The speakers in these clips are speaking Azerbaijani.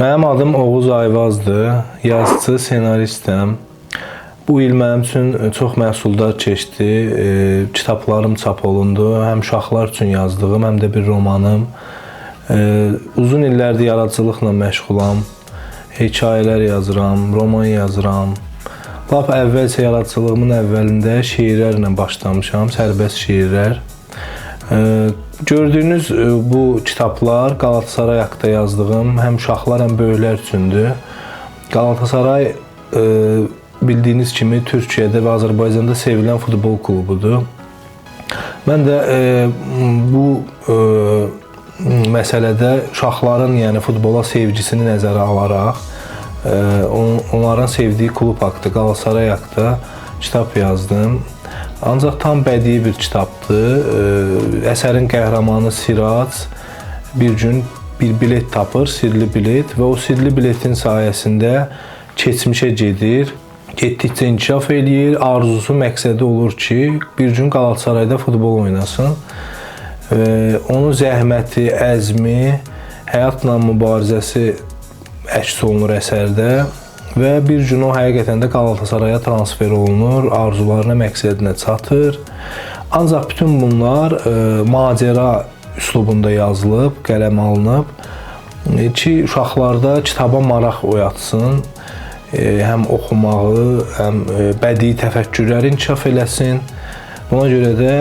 Mənim adım Oğuz Ayvazdır, yazıcı, senaristəm. Bu il mənim üçün çox məhsuldar keçdi. Kitablarım çap olundu. Həm uşaqlar üçün yazdığım, həm də bir romanım. Uzun illərdir yaradıcılıqla məşğulam. Hekayələr yazıram, roman yazıram. Lap əvvəlcə yaradıcılığımın əvvəlində şeirlərlə başlamışam, sərbəst şeirlər. Gördüyünüz bu kitablar Qalatasaray haqqında yazdığım həm uşaqlar, həm böyüklər üçündür. Qalatasaray bildiyiniz kimi Türkiyədə və Azərbaycanda sevilən futbol klubudur. Mən də bu məsələdə uşaqların, yəni futbola sevgisini nəzərə alaraq onların sevdiyi klub haqqında, Qalatasaray haqqında kitab yazdım. Ancaq tam bədii bir kitabdır. Əsərin qəhrəmanı Sirac bir gün bir bilet tapır, sirli bilet və o sirli biletin sayəsində keçmişə gedir. Getdikcə inkişaf eləyir. Arzusu, məqsədi olur ki, bir gün Qalatasarayda futbol oynasın. Onun zəhməti, əzmi, həyatla mübarizəsi əks olunur əsərdə. Və bir gün o həqiqətən də Qalatasaraya transfer olunur, arzularına, məqsədinə çatır. Ancaq bütün bunlar macəra üslubunda yazılıb, qələm alınıb ki, uşaqlarda kitaba maraq oyatsın, həm oxumağı, həm bədii təfəkkürləri inkişaf eləsin. Buna görə də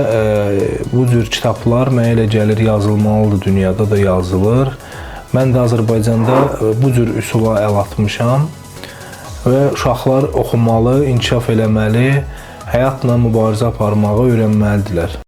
bu cür kitablar mənə elə gəlir yazılmalıdır, dünyada da yazılır. Mən də Azərbaycanda bu cür üsula əl atmışam. Və uşaqlar oxumalı, inkişaf eləməli, həyatla mübarizə aparmağı öyrənməlidirlər.